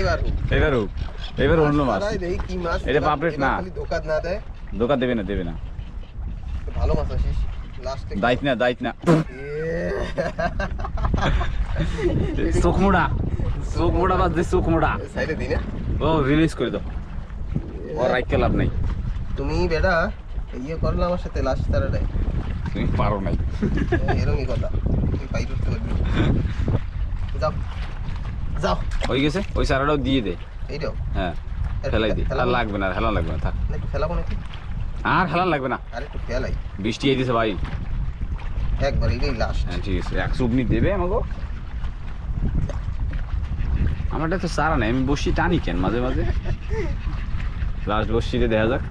এবার হোক। এবার হোক, এবার অন্য মাছ। তারাই দেই কি মাছ। এটা পাপলেট না। খালি দোকান না দেয়। দোকান দেবে না, দেবে না। ভালো মাছ আসিস লাস্টে। দায়িত্ব না, দায়িত্ব না। চোখ মোড়া, চোখ মোড়া বাদ দে, চোখ মোড়া। সাইডে দিই না। ও রিলিজ করে দাও, ও রাইকে লাভ নাই। তুমি বেটা ইয়ে করলে আমার সাথে লাস্ট তারাটাই। তুমি পারো নাই। এরকমই কথা, তুই পাই করতে পারবি। যাও যাও। হয়ে গেছে, ওই সারাটাও দিয়ে দে। এইটাও হ্যাঁ ফেলাই দে, আর লাগবে না, আর হেলান লাগবে না, থাক। নাকি ফেলাবো নাকি? আর হেলান লাগবে না, আর একটু ফেলাই বৃষ্টি এই দিছে ভাই। একবার, এটাই লাস্ট। হ্যাঁ ঠিক আছে, এক চুবনি দেবে আমাকে। আমারটা তো সারা নাই, আমি বসি টানি কেন মাঝে মাঝে। লাস্ট বসিতে দেখা যাক।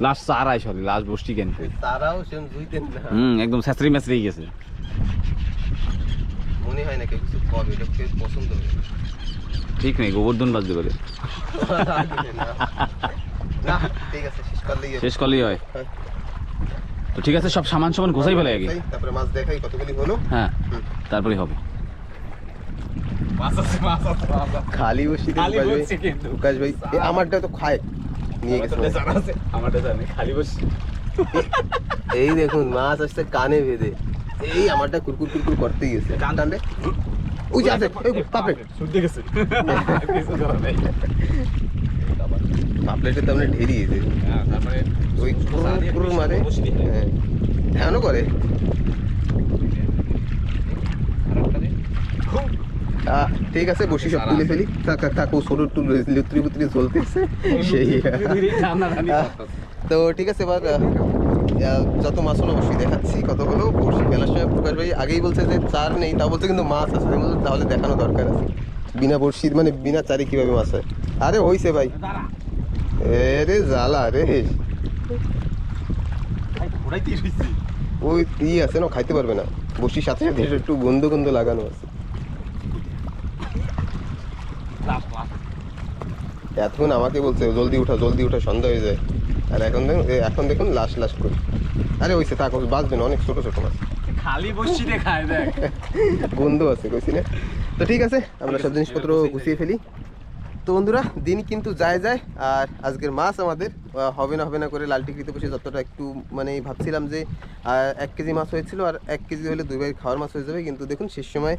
লাস্ট সারাই সরি, লাস্ট বসটি কেন তুই? তারাও সেম দুইতেন না। একদম স্যাঁচড়ি ম্যাচড়ি গেছে। মনে হয় না কেউ কিছু কবে, এটা কেউ পছন্দ হবে না। ঠিক নেই, গোবর্ধন বাজতে পারে। না ঠিক আছে, শেষ করলেই হবে। শেষ করলেই হয়। তো ঠিক আছে, সব সামান সামান গোছাই ফেলে আগে। তারপরে মাছ দেখাই কতগুলি হলো। হ্যাঁ তারপরে হবে। খালি বসি খালি বসছি কিন্তু। উকাশ ভাই আমারটা তো খায় নিয়ে গেছে। আমারটা জানি খালি বসছি। এই দেখুন মাছ আসছে কানে বেঁধে, এই আমারটা কুরকুর কুরকুর করতেই গেছে। কান টানলে ওই যে আছে পাপলেট। শুনতে গেছে। পাপলেটের তো আমরা ঢেরি গেছে। তারপরে ওই কুরকুর মারে। হ্যাঁ এমনও করে। ঠিক আছে, বসি সব তুলে ফেলি। কাকু সরু টুল লুত্রি বুত্রি চলতেছে সেই। তো ঠিক আছে, এবার যত মাছ হলো অবশ্যই দেখাচ্ছি কত হলো। বড়শি ফেলার সময় প্রকাশ ভাই আগেই বলছে যে চার নেই, তা বলছে কিন্তু মাছ আছে। আমি বললাম তাহলে দেখানো দরকার আছে, বিনা বড়শির মানে বিনা চারে কিভাবে মাছ হয়। আরে হইছে ভাই, রে জ্বালা রে, ওই আছে না, খাইতে পারবে না। বড়শির সাথে সাথে একটু গন্ধ গন্ধ লাগানো আছে। এতক্ষণ আমাকে বলছে জলদি উঠা সন্ধ্যা হয়ে যায়, আর এখন দেখুন লাশ করে। আরে ওইসে থাক, বাঁচবে না, অনেক ছোট ছোট মাছ, খালি বসিতে খায় দেখ, গন্ধ আছে কইছি না। তো ঠিক আছে, আমরা সব জিনিসপত্র গুছিয়ে ফেলি। তো বন্ধুরা, দিন কিন্তু যায়, আর আজকের মাছ আমাদের হবে না করে লাল টিকরিতে বসে যতটা একটু মানে ভাবছিলাম যে 1 কেজি মাছ হয়েছিল, আর 1 কেজি হলে 2 ভাইয়ের খাওয়ার মাছ হয়ে যাবে, কিন্তু দেখুন শেষ সময়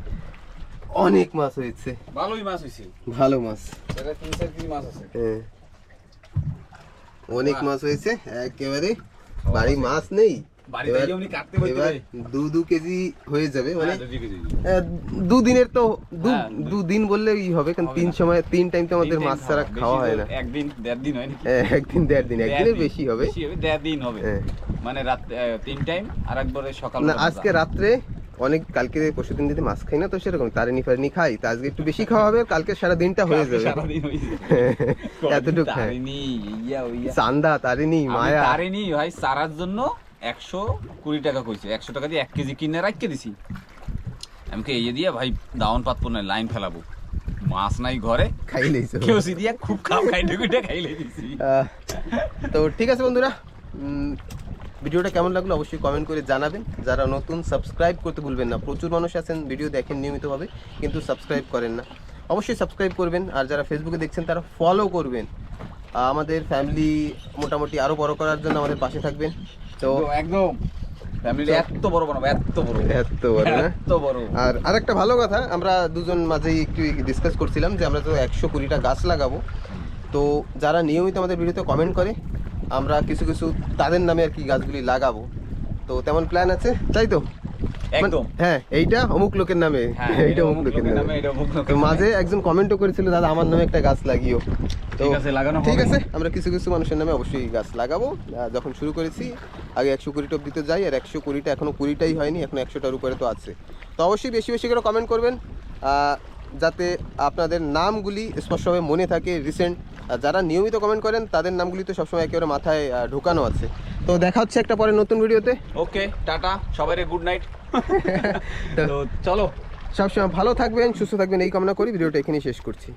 অনেক মাছ হয়েছে। ভালোই মাছ হয়েছে, ভালো মাছ, 3-4 কেজি মাছ আছে। হ্যাঁ অনেক মাছ হয়েছে একেবারে, বাড়ি মাছ নেই। এবার 2 কেজি হয়ে যাবে, মানে 2 দিনের তো 2 দিন বললেই হবে, কারণ 3 টাইম তো আমাদের মাছ ছাড়া খাওয়া হয় না। একদিন 1.5 দিন হয় নাকি? একদিন 1.5 দিন, একদিনের বেশি হবে, 1.5 দিন হবে, মানে রাত 3 টাইম আর একবারে সকাল। না আজকে রাত্রে অনেক, কালকে পরশুদিন যদি মাছ খাই না তো সেরকম তারিনি ফারিনি খাই, তা আজকে একটু বেশি খাওয়া হবে, কালকে সারা দিনটা হয়ে যাবে। এতটুকু চান্দা তারিনি মায়া তারিনি ভাই, সারার জন্য 120 টাকা কইছে, 100 টাকা দিয়ে 1 কেজি কিনে রাখতে দিছি। আমি কে এই দিয়ে ভাই দাওন পাতবো না, লাইন ফেলাবো, মাছ নাই ঘরে, খাইলেইছো কেউ দিয়া খুব খাইতে খাইলে দিছি। তো ঠিক আছে বন্ধুরা, ভিডিওটা কেমন লাগলো অবশ্যই কমেন্ট করে জানাবেন। যারা নতুন সাবস্ক্রাইব করতে ভুলবেন না, প্রচুর মানুষ আছেন ভিডিও দেখেন নিয়মিতভাবে কিন্তু সাবস্ক্রাইব করেন না, অবশ্যই সাবস্ক্রাইব করবেন। আর যারা ফেসবুকে দেখছেন তারা ফলো করবেন, আমাদের ফ্যামিলি মোটামুটি আরও বড় করার জন্য আমাদের পাশে থাকবেন। তো একদম ফ্যামিলি এত বড় বানাবো, এত বড় না, এত বড়। আর আরেকটা ভালো কথা, আমরা দুজন মাঝেই একটু ডিসকাস করছিলাম যে আমরা তো 120টা গাছ লাগাবো। তো যারা নিয়মিত আমাদের ভিডিওতে কমেন্ট করে, আমরা কিছু তাদের নামে আর কি গাছগুলি লাগাবো। তো তেমন প্ল্যান আছে, তাই তো? একদম, হ্যাঁ, এইটা অমুক লোকের নামে, এইটা অমুক লোকের নামে। তো মাঝে একজন কমেন্টও করেছিল, দাদা আমার নামে একটা গাছ লাগিও। তো ঠিক আছে, আমরা কিছু মানুষের নামে অবশ্যই গাছ লাগাবো। যখন শুরু করেছি আগে 120 টপ দিতে যাই, আর 120টা এখনো 20টাই হয়নি, এখন 100টার উপরে তো আছে। তো অবশ্যই বেশি করে কমেন্ট করবেন, যাতে আপনাদের নামগুলি স্পষ্টভাবে মনে থাকে রিসেন্ট। যারা নিয়মিত কমেন্ট করেন তাদের নামগুলি তো সবসময় একেবারে মাথায় ঢোকানো আছে। তো দেখা হচ্ছে একটা পরে নতুন ভিডিওতে। ওকে, টাটা, সবাইকে গুড নাইট। তো চলো, সবসময় ভালো থাকবেন, সুস্থ থাকবেন এই কামনা করি ভিডিওটা এখানেই শেষ করছি।